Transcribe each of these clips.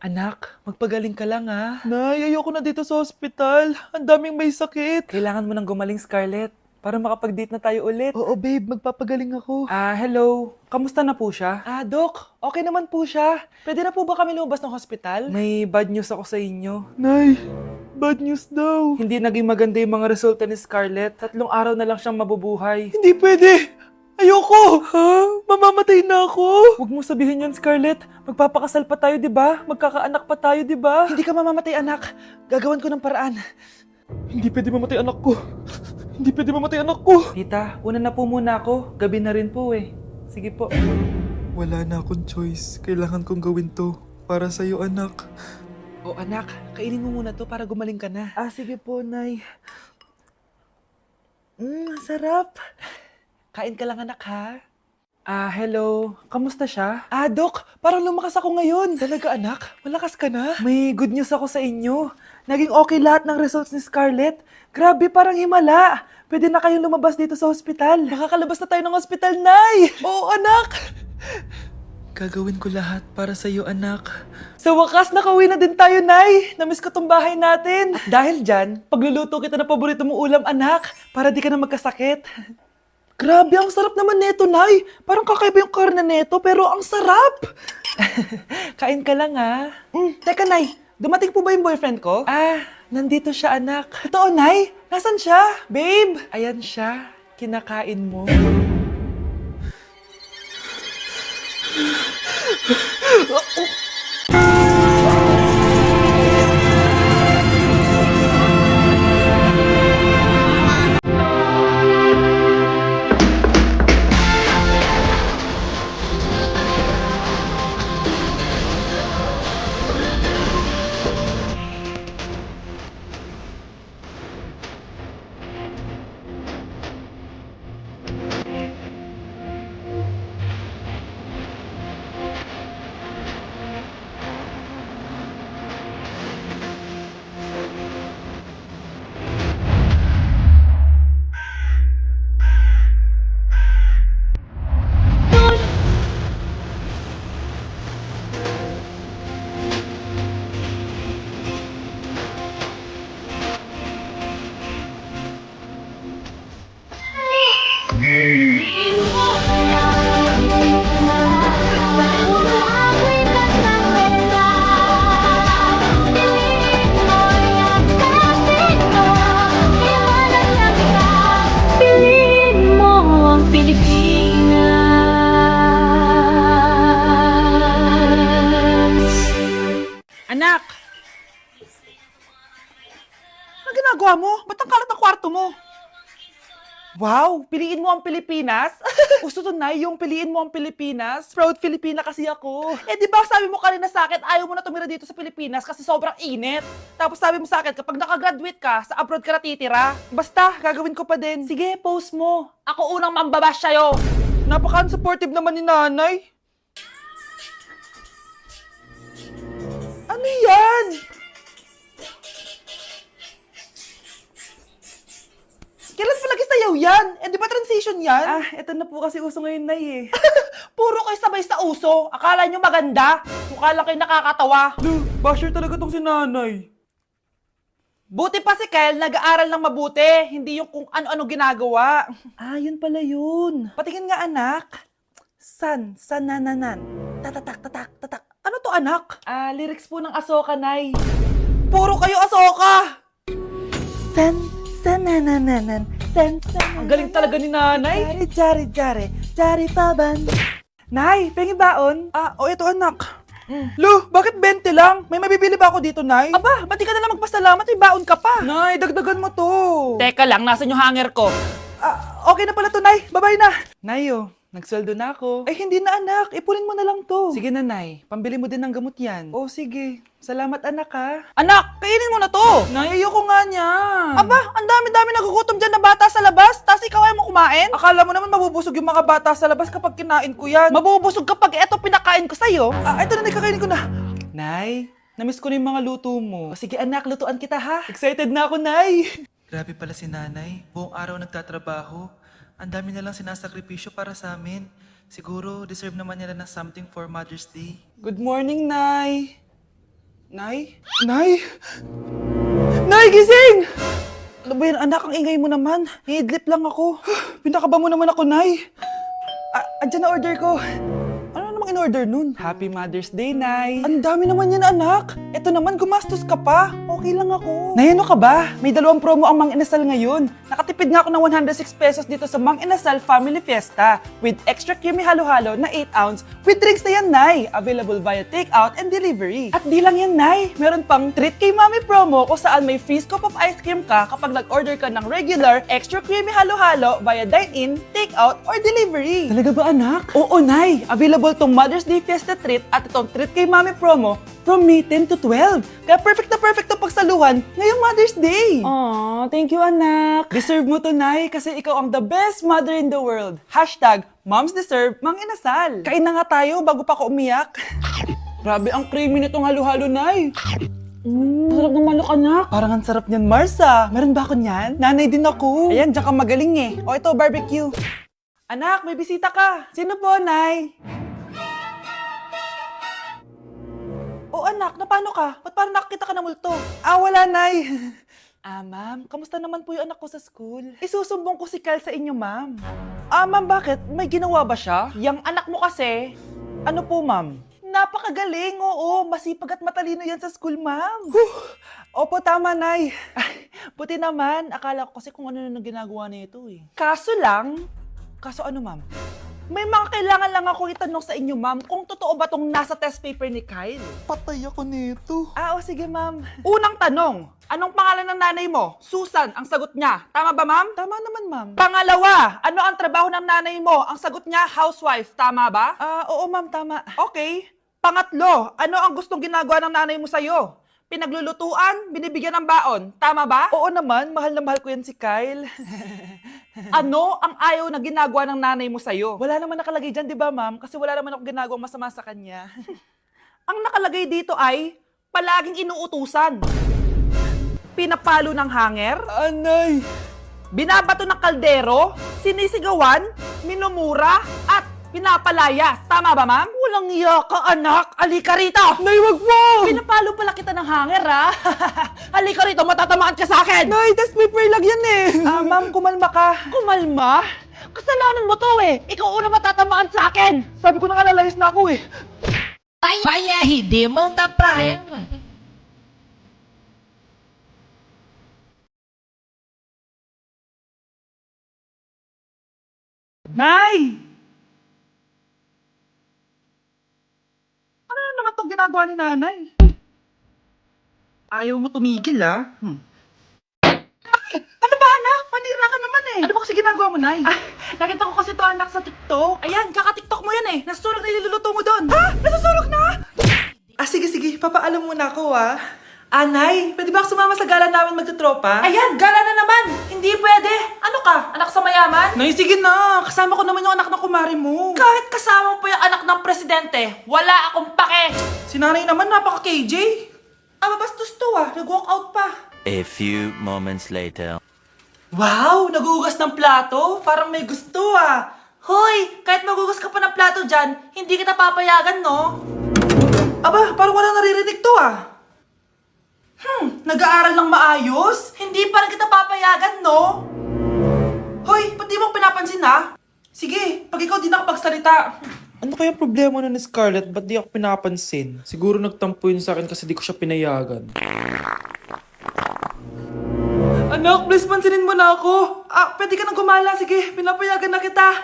Anak, magpagaling ka lang ha. Nay, ayoko na dito sa ospital. Ang daming may sakit. Kailangan mo nang gumaling, Scarlett, para makapag-date na tayo ulit. Oo, babe. Magpapagaling ako. Hello. Kamusta na po siya? Doc. Okay naman po siya. Pwede na po ba kami lumabas ng hospital? May bad news ako sa inyo. Nay, bad news daw. Hindi naging maganda yung mga resulta ni Scarlett. 3 araw na lang siyang mabubuhay. Hindi pwede! Ayoko! Ha? Mamamatay na ako! Huwag mo sabihin yun, Scarlett. Magpapakasal pa tayo, di ba? Magkakaanak pa tayo, di ba? Hindi ka mamamatay, anak. Gagawan ko ng paraan. Hindi pwede mamatay anak ko. Hindi pwede mamatay anak ko. Tita, una na po muna ako. Gabi na rin po eh. Sige po. Wala na akong choice. Kailangan kong gawin to. Para sa'yo, anak. O anak, kainin mo muna to para gumaling ka na. Sige po, Nay. Sarap. Kain ka lang, anak, ha? Hello. Kamusta siya? Doc, parang lumakas ako ngayon. Talaga, anak? Malakas ka na? May good news ako sa inyo. Naging okay lahat ng results ni Scarlett. Grabe, parang himala. Pwede na kayong lumabas dito sa ospital. Makakalabas na tayo ng ospital, Nay! Oo, anak! Gagawin ko lahat para sa iyo, anak. Sa wakas, nakauwi na din tayo, Nay. Namiss ko tong bahay natin. At dahil dyan, pagluluto kita ng paborito mong ulam, anak, para di ka na magkasakit. Grabe, ang sarap naman neto, Nay. Parang kakaiba yung karne neto, pero ang sarap. Kain ka lang, ha? Teka, Nay. Dumating po ba yung boyfriend ko? Nandito siya, anak. Totoo, Nay? Nasaan siya? Babe! Ayan siya. Kinakain mo. Piliin mo ang Pilipinas. Anak! Ano ginagawa mo? Ba't ang kalat ng kwarto mo? Wow! Piliin mo ang Pilipinas? Gusto to, Nay, yung piliin mo ang Pilipinas? Proud Filipina kasi ako. Di ba sabi mo kanina sa akin, ayaw mo na tumira dito sa Pilipinas kasi sobrang init. Tapos sabi mo sa akin, kapag nakagraduate ka, sa abroad ka natitira. Basta, gagawin ko pa din. Sige, post mo. Ako unang mambabash sa'yo. Napaka-unsupportive naman ni nanay. Ano yan? Kailan pa lagi sayaw yan? Di ba transition yan? Eto na po kasi uso ngayon, Nay eh. Puro kayo sabay sa uso. Akala nyo maganda? Mukha lang kayo nakakatawa. Basher talaga tong si nanay. Buti pa si Kyle, nag-aaral ng mabuti. Hindi yung kung ano-ano ginagawa. Yun pala yun. Patingin nga, anak. Sanananan. Tatatak, tatak, tatak. Ano to, anak? Lyrics po ng Asoka, Nay. Puro kayo Asoka! Sanananan. Ang galing talaga ni nanay. Jari paban. Nay, pengi baon? Ito anak. Lo, bakit 20 lang? May mabibili ba ako dito, Nay? Aba, ba't di ka na lang magpasalamat? May baon ka pa. Nay, dagdagan mo to. Teka lang, nasan yung hanger ko? Okay na pala to, Nay. Bye-bye na. Nayo, nagsweldo na ako. Hindi na, anak. Ipunin mo na lang to. Sige na, Nay. Pambili mo din ng gamot yan. Sige. Salamat, anak, ha. Anak, kainin mo na to. Nay, ayoko nga niyan. Aba, ang dami-dami nagugutom dyan na bata sa labas. Tapos ikaw ay mo kumain? Akala mo naman mabubusog yung mga bata sa labas kapag kinain ko yan. Mabubusog kapag eto pinakain ko sa'yo. Ito na, kakainin ko na. Nay, namiss ko na yung mga luto mo. Sige, anak, lutuan kita, ha. Excited na ako, Nay. Grabe pala si nanay. Buong araw nagtatrabaho. Ang dami na lang sinasakripisyo para sa amin. Siguro, deserve naman nila ng something for Mother's Day. Good morning, Nay. Nay? Nay? Nay, gising! Ano ba yan, anak? Ang ingay mo naman. Hihidlip lang ako. Pinakaba mo naman ako, Nay. Andyan na order ko. Ano namang in-order nun? Happy Mother's Day, Nay. Ang dami naman yan, anak. Ito naman, gumastos ka pa. Okay lang ako. Nay, ano ka ba? May 2 promo ang Mang Inasal ngayon. Nakatipid nga ako ng 106 pesos dito sa Mang Inasal Family Fiesta with extra creamy halo-halo na 8 ounce with drinks na yan, Nay. Available via takeout and delivery. At di lang yan, Nay. Meron pang Treat kay Mami promo kung saan may free scoop of ice cream ka kapag nag-order ka ng regular extra creamy halo-halo via dine-in, takeout, or delivery. Talaga ba, anak? Oo, Nay. Available tong Mother's Day Fiesta Treat at itong Treat kay Mami promo from May 10 to 12. Kaya perfect na perfect ang pagsaluhan ngayong Mother's Day. Aww, thank you, anak. Deserve mo to, Nay, kasi ikaw ang the best mother in the world. Hashtag, Moms Deserve Mang Inasal. Kain na nga tayo bago pa ako umiyak. Grabe ang creamy nitong halo-halo, Nay. Sarap ng manok, anak. Parang ang sarap niyan, Marsa. Meron ba ako niyan? Nanay din ako. Ayan, diyan ka magaling eh. O ito, barbecue. Anak, may bisita ka. Sino po, Nay? O anak, na paano ka? Ba't parang nakakita ka ng multo? Wala, Nay. Ma'am, kamusta naman po yung anak ko sa school? Isusumbong ko si Kyle sa inyo, ma'am. Ma'am, bakit? May ginawa ba siya? Yang anak mo kasi. Ano po, ma'am? Napakagaling, oo. Masipag at matalino yan sa school, ma'am. Opo, tama, Nay. Buti naman. Akala ko kasi kung ano na ginagawa nito eh. Kaso ano, ma'am? May mga kailangan lang ako itanong sa inyo, ma'am, kung totoo ba tong nasa test paper ni Kyle. Patay ako nito. O sige, ma'am. Unang tanong, anong pangalan ng nanay mo? Susan, ang sagot niya. Tama ba, ma'am? Tama naman, ma'am. Pangalawa, ano ang trabaho ng nanay mo? Ang sagot niya, housewife. Tama ba? Oo, ma'am, tama. Okay. Pangatlo, ano ang gustong ginagawa ng nanay mo sa'yo? Pinaglulutuan, binibigyan ng baon. Tama ba? Oo naman, mahal na mahal ko yan si Kyle. Ano ang ayaw na ginagawa ng nanay mo sa'yo? Wala naman nakalagay dyan, di ba, ma'am? Kasi wala naman ako ginagawang masama sa kanya. Ang nakalagay dito ay palaging inuutusan. Pinapalo ng hanger. Anay! Binabato ng kaldero, sinisigawan, minumura, at pinapalayas. Tama ba, ma'am? Walang iya ka, anak. Halika rito. Nay, wag mo. Pinapalo pala kita ng hanger, ha? Halika rito, matatamaan ka sa akin. Nay, test paper lang yan eh. Ma'am, kumalma ka. Kumalma? Kasalanan mo to eh. Ikaw una matatamaan sa akin. Sabi ko na kalalayas na ako eh. Vaya, hindi mo na prayer. Nay! Ano na naman itong ginagawa ni nanay? Ayaw mo tumigil, ah. Ano ba, anak? Manira ka naman eh. Ano ba kasi ginagawa mo, Nay? Nakita ko kasi ito, anak, sa TikTok. Ayan, kaka-TikTok mo yan eh. Nasusunog na niluluto mo doon. Ha? Nasusunog na? Sige. Papaalam muna ako, ah. Nay, pwede ba ako sumama sa gala namin magtutropa? Ayan, gala na naman. Hindi pwede. Ano ka? Anak sa mayaman? Nay, sige na. Kasama ko naman yung anak ng kumari mo. Kahit kasama mo po yung anak ng presidente, wala akong pake. Si nanay naman, napaka-KJ. Bastos to ah. Nag-walk out pa. A few moments later. Wow! Nagugas ng plato? Parang may gusto ah. Hoy! Kahit magugas ka pa ng plato dyan, hindi kita papayagan, no? Parang wala naririnig to ah. Nag-aaral ng maayos? Hindi pa rin kita papayagan, no? Hoy! Ba't di mo pinapansin ha? Sige, pag ikaw di nakapagsalita. Ano kaya problema na ni Scarlett? Ba't di ako pinapansin? Siguro nagtampo yun sa akin kasi di ko siya pinayagan. Anak, please pansinin mo na ako. Pwede ka nang gumala. Sige, pinapayagan na kita.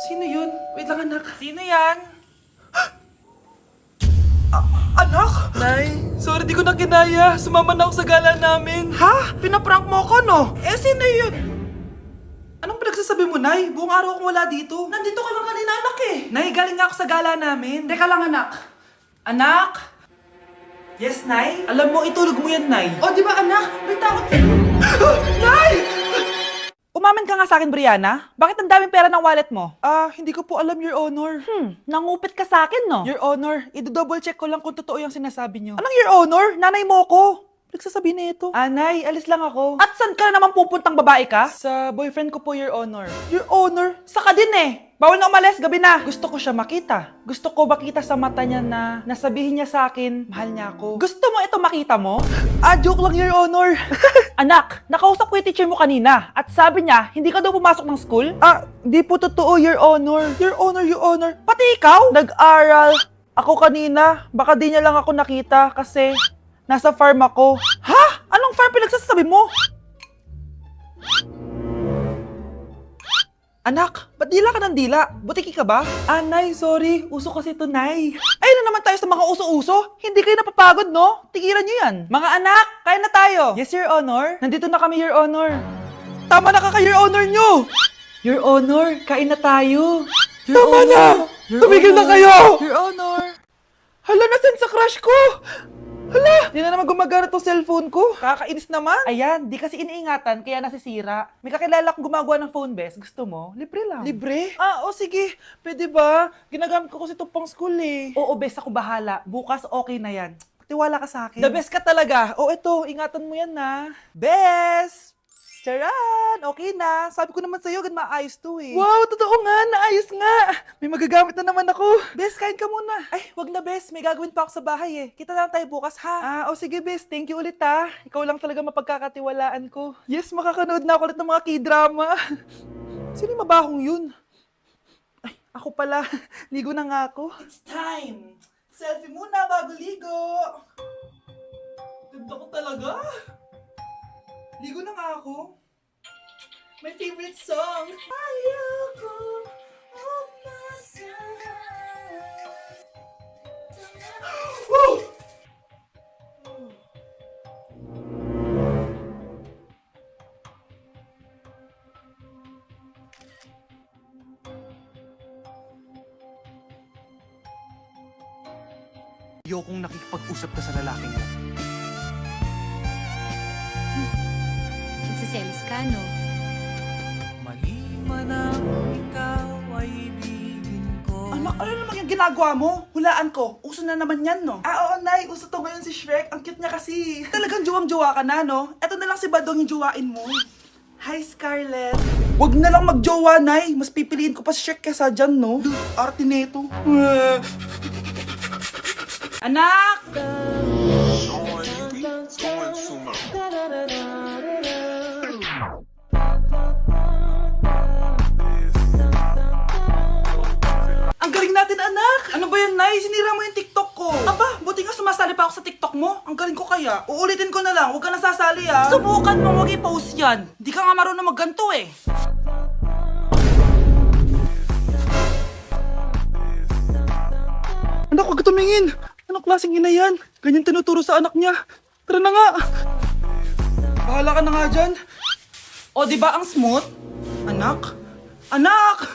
Sino yun? Wait lang, anak. Sino yan? Anak? Nay, sorry di ko na kinaya. Sumama na ako sa gala namin. Ha? Pinaprank mo ako, no? Sino yun? Anong pinagsasabi mo, Nay? Buong araw akong wala dito. Nandito ka lang kanina, anak eh. Nay, galing nga ako sa gala namin. Teka lang, anak. Anak? Yes, Nay? Alam mo, itulog mo yan, Nay. O, di ba, anak? May takot ka. Nay! Umamin ka nga sa akin, Brianna. Bakit ang daming pera ng wallet mo? Hindi ko po alam, Your Honor. Nangupit ka sa akin, no? Your Honor, i-double check ko lang kung totoo yung sinasabi niyo. Anong Your Honor? Nanay mo ko. Pinagsasabi na ito. Anay, alis lang ako. At saan ka na naman pupuntang babae ka? Sa boyfriend ko po, Your Honor. Your Honor? Saka din eh. Bawal na umalis, gabi na. Gusto ko siya makita. Gusto ko makita sa mata niya na nasabihin niya sa akin, mahal niya ako. Gusto mo ito makita mo? Joke lang, Your Honor. Anak, nakausap ko yung teacher mo kanina at sabi niya, hindi ka daw pumasok ng school? Di po totoo, Your Honor. Your Honor, Your Honor. Pati ikaw? Nag-aral. Ako kanina, baka di niya lang ako nakita kasi nasa farm ako. Ha? Anong farm pinagsasabi mo? Anak, ba't dila ka ng dila? Butiki ka ba? Nay, sorry. Uso kasi to, Nay. Ayun na naman tayo sa mga uso-uso. Hindi kayo napapagod, no? Tigilan nyo yan. Mga anak, kain na tayo. Yes, Your Honor. Nandito na kami, Your Honor. Tama na ka, Your Honor nyo. Your Honor, kain na tayo. Tama na! Tumigil na kayo! Your Honor. Hala, nasan sa crush ko? Hala! Di na naman gumagana tong cellphone ko. Kakainis naman. Ayan, di kasi iniingatan, kaya nasisira. May kakilala akong gumagawa ng phone best. Gusto mo? Libre lang. Libre? Sige. Pwede ba? Ginagamit ko kasi ito pang school eh. Oo, best. Ako bahala. Bukas okay na yan. Tiwala ka sa akin. The best ka talaga. Ito. Ingatan mo yan na. Best! Charan! Okay na. Sabi ko naman sa'yo, gan maayos to eh. Wow, totoo nga. Naayos nga. May magagamit na naman ako. Bes, kain ka muna. Ay, wag na Bes. May gagawin pa ako sa bahay eh. Kita lang tayo bukas ha. Sige Bes. Thank you ulit ha. Ikaw lang talaga mapagkakatiwalaan ko. Yes, makakanood na ako ulit ng mga k-drama. Sino yung mabahong yun? Ay, ako pala. Ligo na nga ako. It's time. Selfie muna bago ligo. Ganda ko talaga. Ligo na nga ako. My favorite song. Ayoko umasahan. Woo! Ayokong nakikipag-usap ka sa lalaking mo. Nagsiselos ka, no? Mali man ang ikaw ay ibigin ko. Anak, ano naman yung ginagawa mo? Hulaan ko. Uso na naman yan, no? Oo, Nay. Uso to ngayon si Shrek. Ang cute niya kasi. Talagang juwang-juwa ka na, no? Eto na lang si Badong yung juwain mo. Hi, Scarlett. Wag na lang magjowa, Nay. Mas pipiliin ko pa si Shrek kesa dyan, no? Arte neto. Anak! Ang galing natin, anak! Ano ba yan, Nay? Sinira mo yung TikTok ko. Aba, buti nga sumasali pa ako sa TikTok mo. Ang galing ko kaya. Uulitin ko na lang. Huwag ka nasasali, ah. Subukan mo, huwag i-post yan. Di ka nga marunong magganto, eh. Anak, huwag ka tumingin. Anong klaseng ina yan? Ganyan tinuturo sa anak niya. Tara na nga. Bahala ka na nga dyan. O, di ba ang smooth? Anak? Anak!